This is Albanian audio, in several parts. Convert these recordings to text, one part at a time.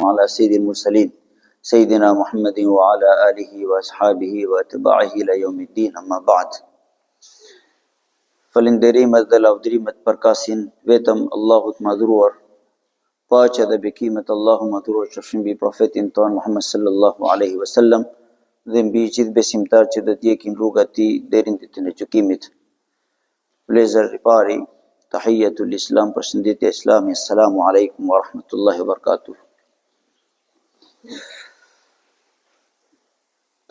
على سيد المرسلين سيدنا محمد وعلى آله وأصحابه وأتباعه إلى يوم الدين أما بعد فلندريمت dhe lavdrimet përkasin vetëm Allahut madhruar, paqja dhe bekimet Allahu madhruar qofshin mbi profetin ton Muhammed sallallahu alaihi wasallam dhe mbi gjithë besimtarët që do të ndjekin rrugat e tij deri në ditën e gjykimit. Vlezër i pari, tahiyatul islam, përshëndetje islami, assalamu alaikum wa rahmatullahi wa barakatuh.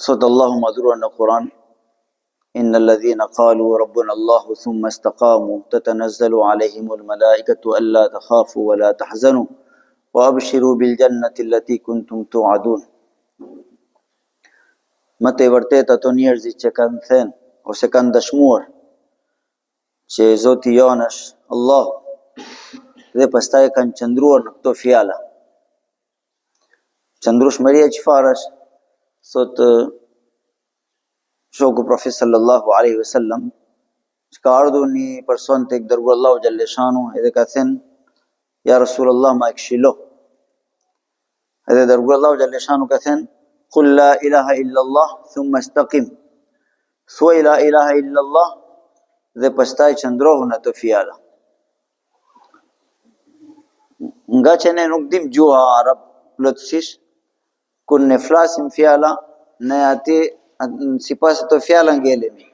Sot Allahu madhruar në Kur'an: إن الذين قالوا ربنا الله ثم استقاموا تتنزل عليهم الملائكة ألا تخافوا ولا تحزنوا وأبشروا بالجنة التي كنتم توعدون. Më të vërtet ato njerëzit që kanë thënë ose kanë dëshmuar që Zoti janë është Allah dhe pastaj kanë qëndruar në këto fjala. Qëndrueshmëria çfarë është? Sot shoku profet sallallahu alaihi wasallam, që ka ardhur një person tek dërguar Allahu xhalleshanu edhe ka thënë: Ja Rasulullah, ma e këshilo. Edhe dërguar Allahu xhalleshanu ka thënë: Qul la ilaha illa Allah thumma istaqim. Thuaj la ilaha illa Allah dhe pastaj qëndrohu në ato fjala. Nga që ne nuk dim gjuha arab plotësisht, kur ne flasim fjala, ne aty sipas ato fjala ngelemi.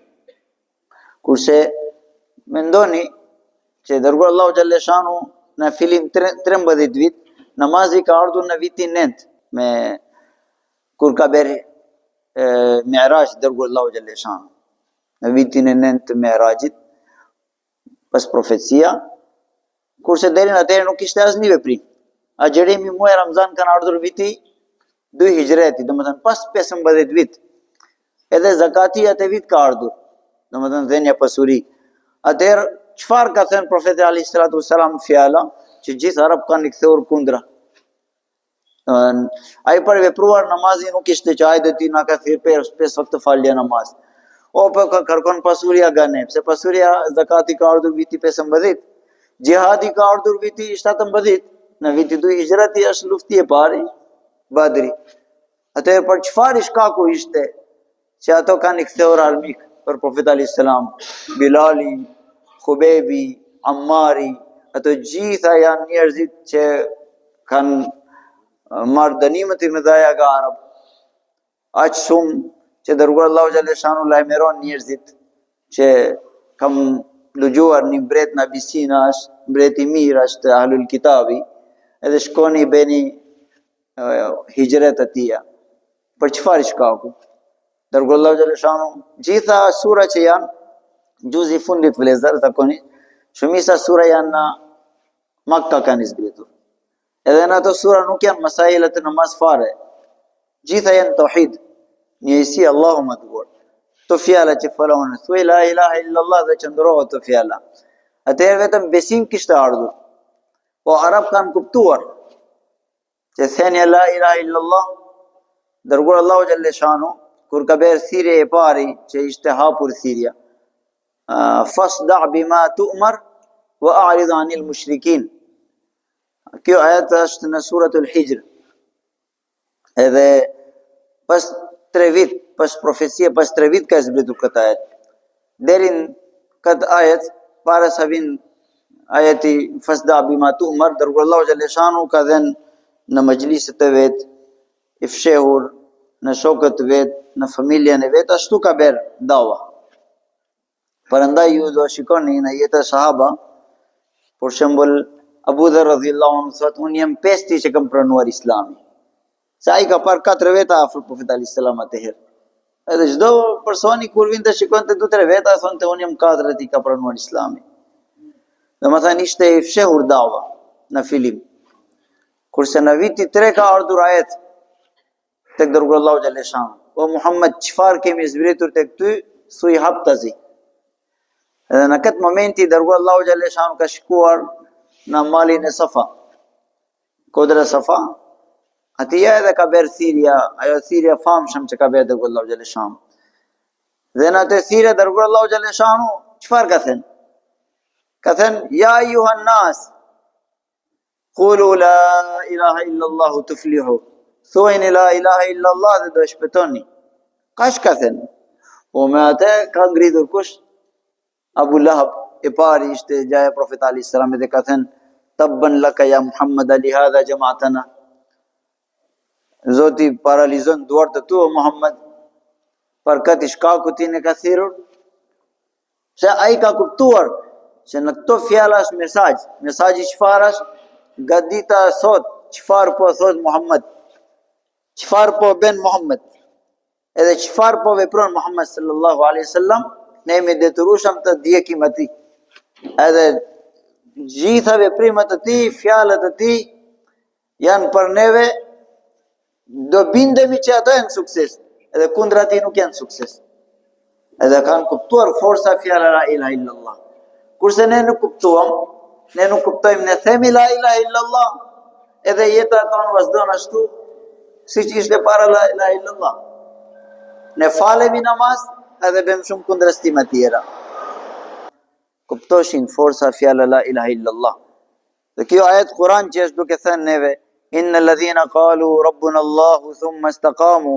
Kurse mendoni që dërguar Allahu xhalleshanu në fillim 13 vit, namazi ka ardhur në vitin 9 me kur ka bërë Mi'raj dërguar Allahu xhalleshanu. Në vitin e 9 të Mi'rajit, pas profecia, kurse deri në atëherë nuk ishte asnjë veprim. Agjerimi muaj Ramazan kanë ardhur viti 2 hijreti, domethënë pas 15 vit. Edhe zakati atë vit ka ardhur, domethënë dhënia pasuri. Atëherë çfarë ka thënë profeti alayhis salatu wassalam fjala që gjithë arab kanë kthehur kundra. Ai për vepruar namazi nuk ishte që hajde ti na ka thirr 5 vakte falje namaz. O po kërkon pasuria gane, pse pasuria zakati ka ardhur viti 15, jihadi ka ardhur viti 17, në viti 2 hijreti është lufti e parë, Badri. Atëherë për çfarë shkaku ishte që ato kanë kthehur armik për profet alayhis salam? Bilali, Khubebi, Ammari, ato gjitha janë njerëzit që kanë marrë dënime të mëdha nga arab. Aq shumë që dërguar Allahu xhalleshanu lajmëron njerëzit që kanë lugjuar një mbret në Abisina, është mbret i mirë, është ahlul kitabi, edhe shkoni bëni hijret e tia. Për çfarë shkaku? Dërguar Allahu xhalleshanu gjitha sura që janë gjuzi fundit vëllezër zakonisht, shumica sura janë në Makka kanë zbritur. Edhe në ato sura nuk janë masailet e namaz fare. Gjitha janë tauhid, njësi Allahu madhur. To fjala që falon, thuaj la ilaha illa Allah dhe qëndrohet to fjala. Atëherë vetëm besim kishte ardhur. Po arab kanë kuptuar që thënia la ilaha illa Allah, dërguar Allahu xhalleshanu kur ka bërë thirrje e pari që ishte hapur thirrja, fasda' bima tu'mar wa a'rid 'anil mushrikin. Kjo ajet është në suratul Hijr. Edhe pas 3 vit, pas profecia, pas 3 vit ka zbritur këtë ajet. Deri në këtë ajet, para sa vin ajeti fasda' bima tu'mar, dërguar Allahu xhalleshanu ka dhënë në majliset e vet, i fshehur, në shokët e vet, në familjen e vet, ashtu ka bërë dawa. Prandaj ju do shikoni në jetën e sahaba, për shembull Abu Dharr radhiyallahu anhu thotë: unë jam pesti që kam pranuar Islamin. Se ai ka parë 4 veta afër profetit alayhis salam atëherë. Edhe çdo personi kur vinte shikonte 2-3 veta thonte unë jam 4 që ka pranuar Islamin. Domethënë ishte i fshehur dawa në fillim. Kurse në viti 3 ka ardhur ajet tek dërguar Allahu xhalleshanu: O Muhammed, çfarë kemi zbritur tek ty, thuaj haptazi. Edhe në këtë momenti dërguar Allahu xhalleshanu ka shkuar në malin e Safa, kodra Safa. Atija edhe ka bërë thirrja, ajo thirrja famshëm që ka bërë dërguar Allahu xhalleshanu. Dhe në atë thirrje dërguar Allahu xhalleshanu çfarë ka thënë? Ka thënë: Ja ayyuhan nas, Qulu la ilaha illallah tuflihu. Thuajini la ilaha illallah dhe do shpëtoni. Kaç ka thënë? Po me atë ka ngritur kush? Abu Lahab e pari ishte gjaja e Profetit alayhis salam dhe ka thënë tabban laka ya Muhammad li hadha jama'atana. Zoti paralizon duart e tua Muhammad për këtë shkaku ti në ka thirrur. Se ai ka kuptuar se në këto fjala është mesazh. Mesazhi çfarë është? Nga dita sot, çfarë po thot Muhammad? Çfarë po bën Muhammad? Edhe çfarë po vepron Muhammad sallallahu alaihi wasallam, ne jemi detyrueshëm të ndjekim atij. Edhe gjitha veprimet e tij, fjalët e tij janë për neve, do bindemi që ato janë sukses, edhe kundra tij nuk janë sukses. Edhe kanë kuptuar forca fjala la ilaha illallah. Kurse ne nuk kuptuam, ne nuk kuptojmë, ne themi la ilaha illallah, edhe jeta tonë vazhdon ashtu siç ishte para la ilaha illallah. Ne falemi namaz edhe bëjmë shumë kundërshtima tjera. Kuptoshin forca fjala la ilaha illallah. Dhe kjo ajet Kur'an që është duke thënë neve innal ladhina qalu rabbuna Allahu thumma istaqamu,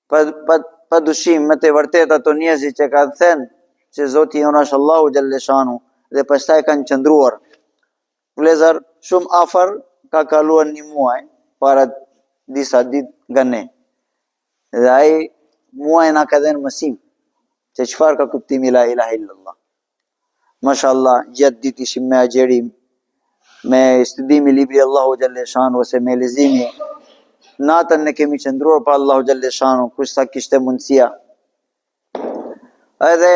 pa dushim me të vërtet ato njerëzit që kanë thënë se Zoti jon është Allahu xhalleshanu dhe pastaj kanë qëndruar. Vlezër shumë afër ka kaluar një muaj para disa ditë nga ne. Dhe ai muaj na ka dhënë mësim se çfarë ka kuptimi la ilaha illallah. Mashallah, gjatë ditë ishim me agjerim, me studimi libri Allahu xhalleshanu ose me leximi. Natën ne kemi qëndruar pa Allahu xhalleshanu, kush sa kishte mundësia. Edhe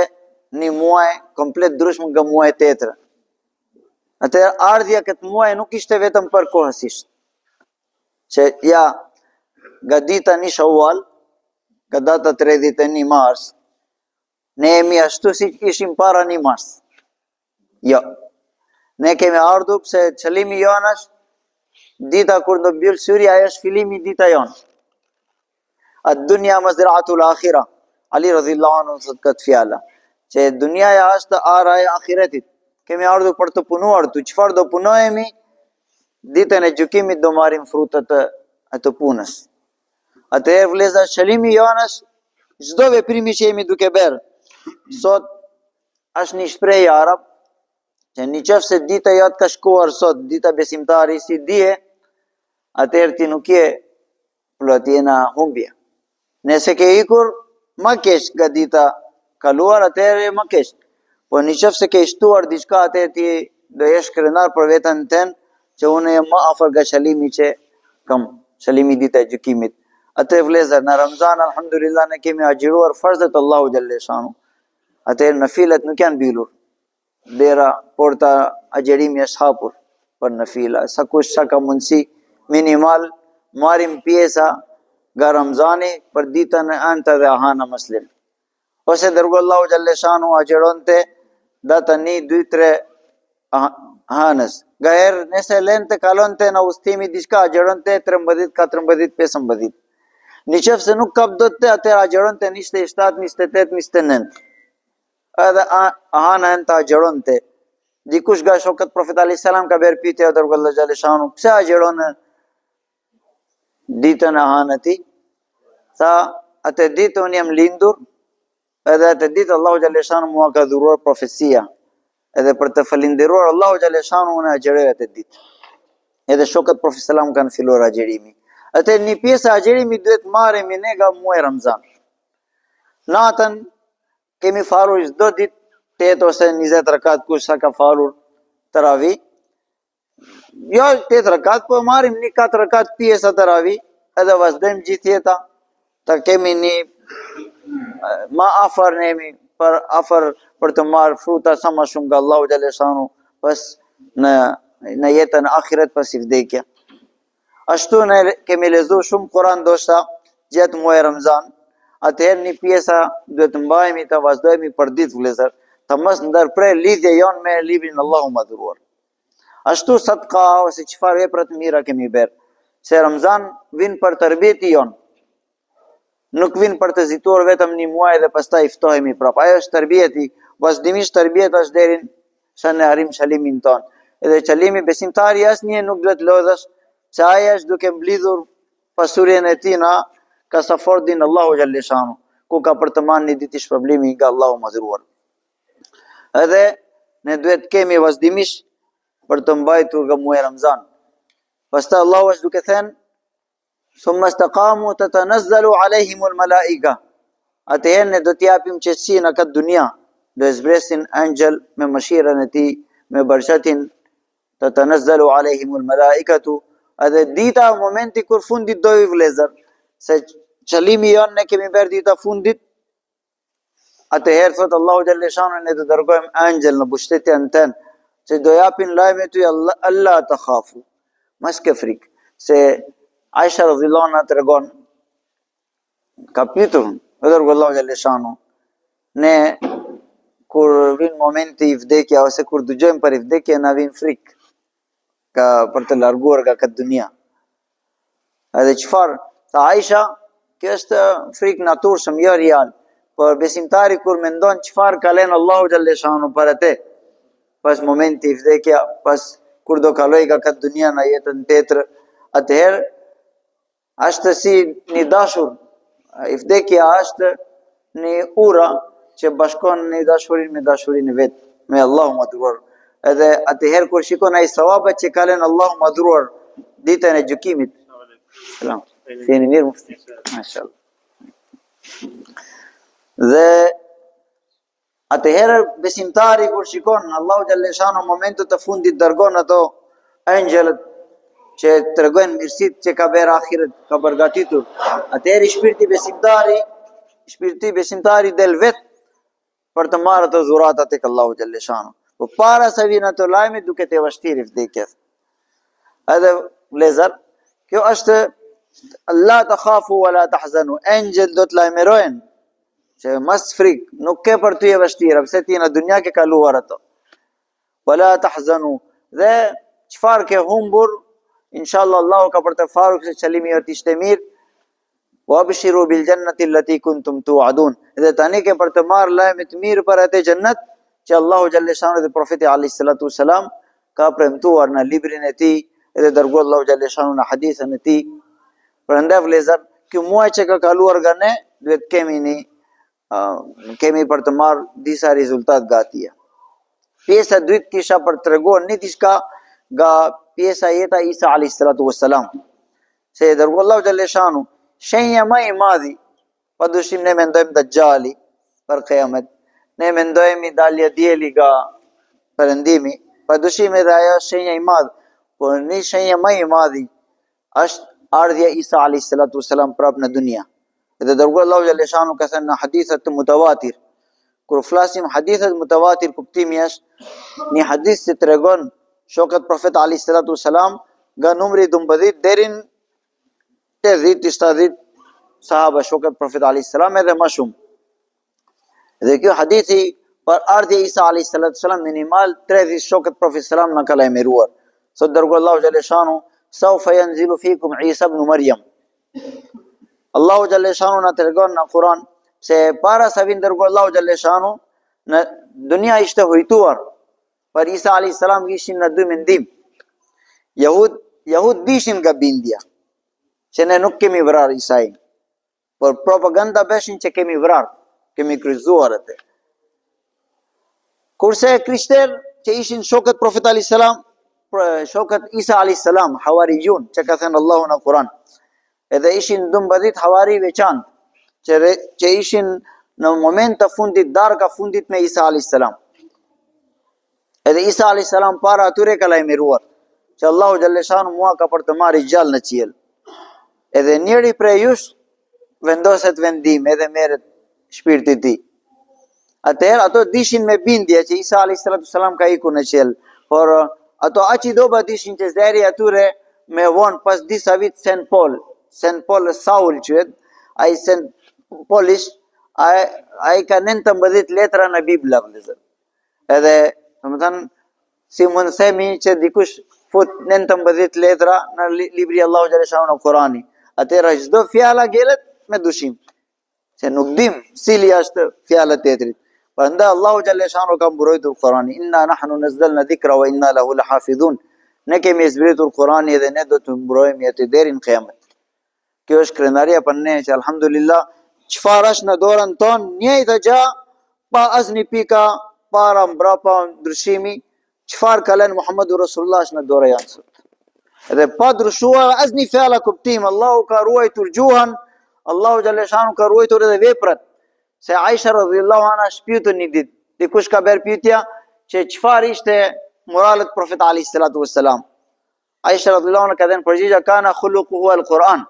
një muaj komplet ndryshëm nga muaji tjetër. Atëherë ardhja këtë muaj nuk ishte vetëm për kohësisht. Që ja, nga dita 1 Shawwal, nga data 31 Mars, ne jemi ashtu si ishim para 1 Mars. Jo. Ne kemi ardhur pse qëllimi jonë është dita kur do mbyll syri, ajo është fillimi i dita jonë. Ad-dunya mazra'atul akhirah. Ali radhiyallahu anhu thot këtë fjalë. Që dunjaja është ara e ahiretit. Kemi ardhur për të punuar, çfarë do punojemi, ditën e gjykimit do marrim frutat e të punës. Atëherë vëllezër, qëllimi jonë është çdo veprimi që jemi duke bërë. Sot është një shprehje arab që nëse dita jote ka shkuar sot, dita besimtari si dije, atëherë ti nuk je plot, jena humbje. Nëse ke ikur më keq nga dita kaluar, atëherë më keq. Po nëse ke shtuar diçka, atëherë ti do jesh krenar për veten tënd që unë jam më afër nga qëllimi që kam, qëllimi dita e gjykimit. Atëherë vëllezër, në Ramazan alhamdulillah ne kemi agjiruar farzet Allahu xhalleshanu. Atëherë në filet nuk janë mbyllur. Dera porta agjerimi është hapur për në fila. Sa kush sa ka mundësi minimal marrim pjesa nga Ramazani për ditën e anta dhe ahana muslim. Ose dërgo Allahu xhalleshanu agjeronte data 1, 2, 3 hanës. Nga herë nëse lente kalonte në ustimi diçka agjeronte 13, 14, 15. Nëse nuk kap dot te atë agjeronte 27, 28, 29. Edhe ahana enta agjeronte. Dikush nga shokët Profetit alayhis salam ka bërë pyetje o dërgo Allahu xhalleshanu, pse agjeron ditën e ahanati? Tha, atë ditë unë jam lindur, edhe atë ditë Allahu xhalleshanu mua ka dhuruar profecia. Edhe për të falendëruar Allahu xhalleshanu unë agjeroj atë ditë. Edhe shokët Profetit salam kanë filluar agjerimin. Atë një pjesë e agjerimit duhet marremi ne nga muaji Ramazan. Natën kemi falur çdo ditë 8 ose 20 rekat, kush sa ka falur taravih. Jo 8 rekat, po marrim një 4 rekat pjesë e taravih, edhe vazhdojmë gjithë jeta. Ta kemi një ma afër nemi për të marrë fruta sa më shumë nga Allahu xhalleshanu pas në jetën e ahiret pas i vdekja. Ashtu ne kemi lexuar shumë Kur'an ndoshta gjatë muajit Ramazan. Atëherë një pjesa duhet të mbajemi, të vazhdojmë për ditë vëllezër, të mos ndërprer lidhje jonë me librin Allahu madhruar. Ashtu sadaka ose çfarë vepra të mira kemi bërë. Se Ramazan vin për tërbiyeti jonë. Nuk vin për të zituar vetëm një muaj dhe pastaj ftohemi prapë. Ajo është tërbiyeti, vazhdimisht tërbiyeta është deri sa ne arrim qëllimin ton. edhe qëllimi besimtari asnjë nuk duhet lodhësh, se aja është duke mblidhur pasurjen e tina ka sa fordin Allahu Gjalleshanu, ku ka për të marrë një ditë shpërblimi nga Allahu Madhruar. Edhe ne duhet kemi vazhdimisht për të mbajtur nga muaj Ramazan. Pastaj Allahu është duke thënë summa istaqamu tatanazzalu alehimul malaika. Atëherë ne do t'japim qetësi në këtë dunia, do e zbresin angjël me mëshirën e tij, me barshatin tatanazzalu alehimul malaikatu. Edhe dita momenti kur fundit do i vlezër, se qëllimi jonë ne kemi bërë dita fundit. Atëherë thot Allahu Gjalleshanu ne do dërgojmë angjël në mbështetjen tënë, se do japin lajme ty Allah të khafu, mas ke frikë, se Aisha radhiyallahu anha tregon kapitullin e dërgoi Allahu Gjalleshanu, ne kur vin momenti i vdekja ose kur dëgjojmë për i vdekje na vin frikë për të larguar nga këtë dunia. Edhe çfarë? Tha Aisha, kjo është frikë natyrshëm, jo real. Por besimtari kur mendon çfarë ka lënë Allahu Gjalleshanu për atë, pas momenti i vdekja, pas kur do kaloj nga këtë dunia në jetën tjetër, atëherë është si një dashur, i vdekja është një ura që bashkon një dashurin me dashurinë vet, me Allahu Madhruar. Edhe atëherë kur shikon ai sawabat që ka lënë Allahu Madhruar ditën e gjykimit. Selam. Jeni mirë mufti? Mashallah. Dhe atëherë besimtari kur shikon Allahu Gjalleshanu në momentet të fundit dërgon ato angjëlët që tregojnë mirësitë që ka bërë ahiret, ka përgatitur. Atëherë shpirti besimtari del vet për të marrë ato dhurata tek Allahu Gjalleshanu. Po para se vinë ato lajme duke të vështirë vdekjes. Edhe vlezër, kjo është la takhafu wala tahzanu. Angjël do të lajmërojnë që mas frikë, nuk ke për ty e vështira, pse ti në dunja ke kaluar ato. Wala tahzanu. Dhe çfarë ke humbur, inshallah Allahu ka për të faru se qëllimi jot ishte mirë. Wa abshiru bil jannati allati kuntum tu'adun. Dhe tani ke për të marrë lajme të mirë për atë xhennet që Allahu Gjalleshanu dhe profeti alayhi salatu wasalam ka premtuar në librin e tij dhe dërguar Allahu Gjalleshanu në hadithën e tij. Prandaj vëllezër, ky muaj që ka kaluar nga ne, duhet kemi për të marrë disa rezultat nga atia. Pjesa e dytë kisha për të treguar një diçka nga pjesa jeta Isa alayhi salatu wassalam. Se e dërguar Allahu Gjalleshanu, shenja më e madhe, padyshim ne mendojmë Dajjali për Kiamet, ne mendojmë dalja dieli nga perëndimi, padyshim edhe ajo shenja e madhe, por një shenja më e madhe është ardhja Isa alayhi salatu wassalam prapë në dunia. Dhe dërguar Allahu Gjalleshanu ka thënë në hadithet të mutawatir. Kur flasim hadithet mutawatir, kuptimi është një hadith që tregon shokët profet alayhi salatu wasalam nga numri 12 deri në 80-70 sahaba shokët profet alayhi salam edhe më shumë. Dhe kjo hadithi për ardhje Isa alayhi salatu wasalam minimal 30 shokët profet salam në ka lajmëruar. Sot dërguar Allahu Gjalleshanu saufa yanzilu fikum Isa ibn Maryam. Allahu Gjalleshanu në të regon në Kur'an se para sa vinë dërguar Allahu Gjalleshanu në dunia ishte hujtuar për Isa alayhi salam ishin në dy mendim. Jahud dishin nga bindja që ne nuk kemi vrar Isain, por propaganda beshin që kemi vrar, kemi kryqëzuar atë. Kurse krishterë që ishin shokët profet alayhi salam, shokët Isa alayhi salam, hawarijun, që ka thënë Allahu në Kur'an. Edhe ishin 12 havari veçantë që ishin në moment të fundit, darka fundit me Isa alayhi salam. Edhe Isa alayhi salam para atyre ka lajmëruar që Allahu Gjalleshanu mua ka për të marrë gjallë në qiell. Edhe njëri prej jush vendoset vendim edhe merret shpirti i tij. Atëherë ato dishin me bindje që Isa alayhi salam ka ikur në qiell, por ato aq i doba dishin që deri atyre me vonë pas disa vit Saint Paul Saul qëtë, ai Saint Paulish, ai ka 19 letra në Bibla. Edhe, më thënë, si mund të themi që dikush fut 19 letra në libri Allahu Gjalleshanu në Kurani. Atëherë çdo fjala gjelet me dushim. Se nuk dim cili është fjala tjetrit. Prandaj Allahu xhallahu shanu ka mbrojtur Kur'anin. Inna nahnu nazzalna dhikra wa inna lahu lahafidhun. Ne kemi zbritur Kur'anin dhe ne do të mbrojmë atë deri në Kiamet. Kjo është krenaria për ne që alhamdulillah çfarë është në dorën tonë, njëjtë gjë pa asnjë pika para mbrapa ndryshimi, çfarë ka lënë Muhammedu Rasulullah në dorë janë sot. Edhe pa ndryshuar asnjë fjalë kuptim, Allahu ka ruajtur gjuhën, Allahu xhallahu shanu ka ruajtur edhe veprat. Se Aisha radhiyallahu anha shpyetën një ditë, dikush ka bërë pyetje që çfarë ishte moralet Profetit alayhis salatu wassalam. Aisha radhiyallahu anha ka dhënë përgjigje kana khuluquhu al-Quran.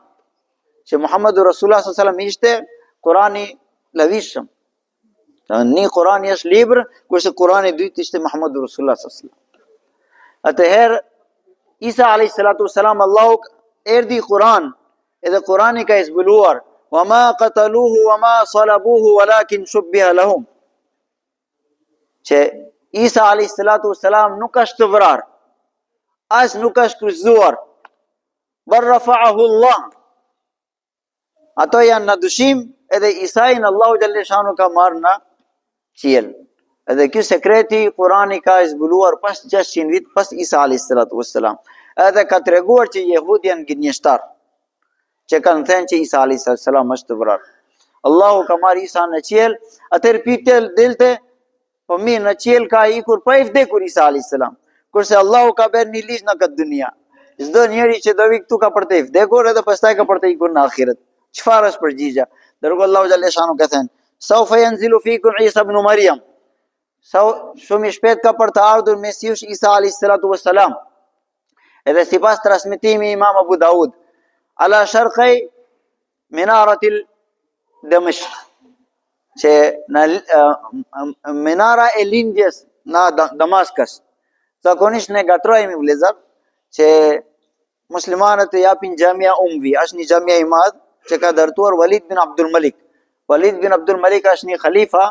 Që Muhammedu Rasulullah sallallahu alaihi wasallam ishte Kurani lavishëm. Një Kurani është libër, kurse Kurani i dytë ishte Muhammedu Rasulullah sallallahu alaihi wasallam. Atëherë Isa alayhis salatu wassalam Allahu erdhi Kur'an, edhe Kurani ka zbuluar وما قتلوه وما صلبوه ولكن شبه لهم. Që Isa alayhis salatu wassalam nuk është vrar, as nuk është kryqëzuar. Bal rafa'ahu Allah. Ato janë në dyshim, edhe Isain Allahu xhallahu shanu ka marrë në qiell. Edhe ky sekreti Kurani ka zbuluar pas 600 vit pas Isa alayhis salatu wassalam. Edhe ka treguar që jehudi janë gënjeshtar, që kanë thënë që Isa alayhis salam është vrar. Allahu ka marrë Isa në qiell, atëherë pyetje delte, po mirë në qiell ka ikur pa i vdekur Isa alayhis salam. Kurse Allahu ka bërë një ligj në këtë dunia. Çdo njeri që do vi këtu ka për të vdekur edhe pastaj ka për të ikur në ahiret. Çfarë është përgjigja? Dërgo Allahu xhallahu shanu ka thënë, "Saufa yanzilu fikum Isa ibn Maryam." Shumë i shpejt ka për të ardhur Mesiush Isa alayhis salatu wassalam. Edhe sipas transmetimi Imam Abu Daud, ala sharqi minaratil Damashq, që në minara e lindjes në Damaskus. Zakonisht ne gatrojmë vëllezër që muslimanët të japin xhamia Umvi, është një xhamia i madh që ka ndërtuar Walid bin Abdul Malik. Walid bin Abdul Malik është një khalifa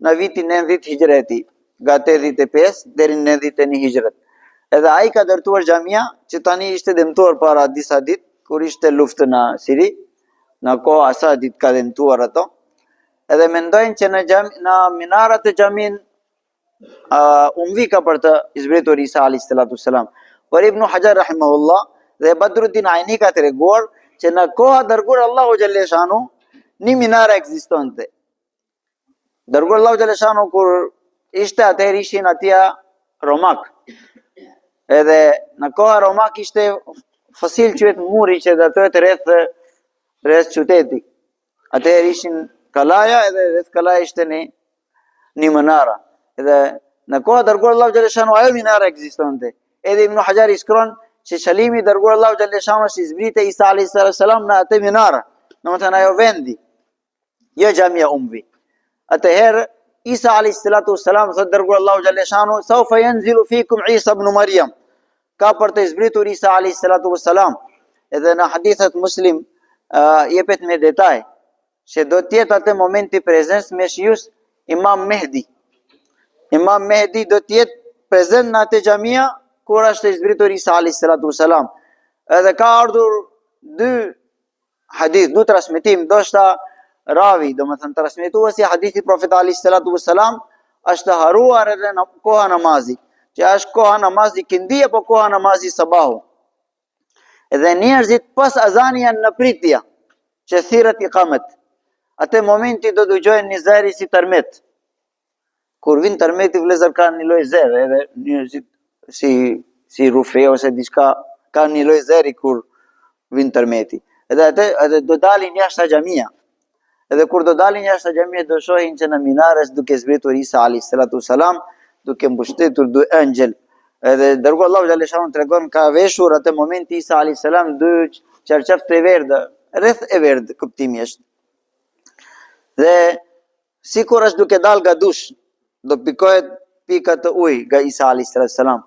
në vitin 90 Hijreti, nga 85 deri në 91 Hijret. Edhe ai ka ndërtuar xhamia që tani ishte dëmtuar para disa ditë kur ishte luftë në Siri, në kohë Asadit ka dëmtuar ato. Edhe mendojnë që në minarat e xhamin Umvi ka për të zbritur Isa alayhis salatu wassalam. Por Ibn Hajar rahimahullah dhe Badruddin Aini ka treguar që në kohë dërguar Allahu xhallahu shanu një minare ekzistonte. Dërguar Allahu xhallahu shanu kur ishte atëherë ishin atje Romak. Edhe në kohë Romak ishte fasil quhet muri që ato të rreth qyteti. Atëherë ishin kalaja edhe rreth kalaja ishte një minara. Edhe në kohë dërguar Allahu xhallahu shanu ajo minare ekzistonte. Edhe Ibn Hajar i shkron që qëllimi i dërguar Allahu xhallahu shanu është zbrite Isa alayhis salam në atë minare. Domethënë ajo vendi, jo xhamia Umvi. Atëherë Isa alayhis salatu wassalam thotë dërguar Allahu xhallahu shanu saufa yanzilu fikum Isa ibn Maryam. Ka për të zbritur Isa alayhis salatu wassalam. Edhe në hadithet Muslim jepet me detaj që do të jetë atë momenti prezencë me shius Imam Mehdi. Imam Mehdi do të jetë prezent në atë xhamia kur është zbritur Isa alayhis salatu wassalam. Edhe ka ardhur dy hadith, dy transmetim, ndoshta ravi, domethënë transmetuesi hadithi Profetit alayhis salatu wassalam është haruar edhe në koha namazit, që është koha namazit kindi apo koha namazit sabahu. Edhe njerëzit pas azani janë në pritje që thirret iqamet. Atë momenti do dëgjojnë një zëri si tërmet. Kur vin tërmeti vëllezër kanë një lloj zëri, edhe njerëzit si rufe ose diçka kanë një lloj zëri kur vin tërmeti. Edhe do dalin jashtë xhamia. Edhe kur do dalin jashtë xhamia do shohin që në minares duke zbritur Isa alayhis salatu wassalam, duke mbështetur dy engjël. Edhe dërguar Allahu xhallahu shanu tregon ka veshur atë momenti Isa alayhis salam dy çarçaf të verdhë, rreth e verdhë kuptimi është. Dhe sikur është duke dalë nga dush, do pikohet pika të ujë nga Isa alayhis salam.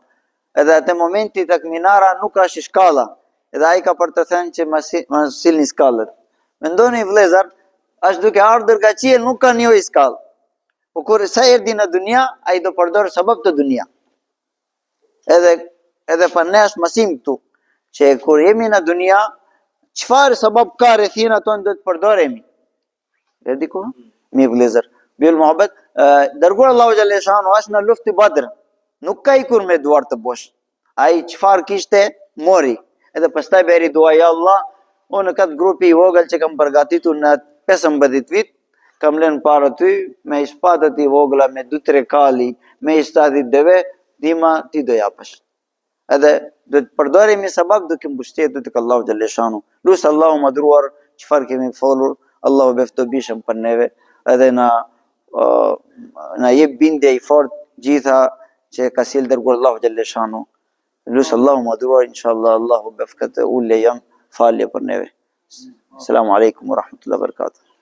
Edhe atë momenti tek minara nuk ka shkalla. Edhe ai ka për të thënë që ma silni skallët. Mendoni vëllezër, është duke ardhur nga qiell, nuk ka një skallë. Po kur sa erdhi në dunia, ai do përdor sabab të dunia. Edhe për ne është mësim këtu, që kur jemi në dunia, çfarë sabab ka rrethina tonë do të përdoremi. E di ku? Mi vëllezër, bil muhabet, Dërguar Allahu xhaleshanu është në luftë i Badr, nuk ka ikur me duar të bosh. Ai çfarë kishte mori. Edhe pastaj bëri dua ja Allah, unë këtë grupi i vogël që kam përgatitur në 15 vit, kam lënë para ty me shpatat i vogla, me 2-3 kali, me shtati deve, dima ti do japësh. Edhe do të përdoremi sabab duke mbështetur tek Allahu xhaleshanu. Lusë Allahu madhruar çfarë kemi folur, Allahu beftobishëm për neve, edhe na jep bindje i fort gjitha që ka sjell dërguar Allahu xhaleshanu. Lusë Allahu madhruar inshallah Allahu befkat ul jam falje për neve. Selamu alaikum wa rahmatullahi wa barakatuh.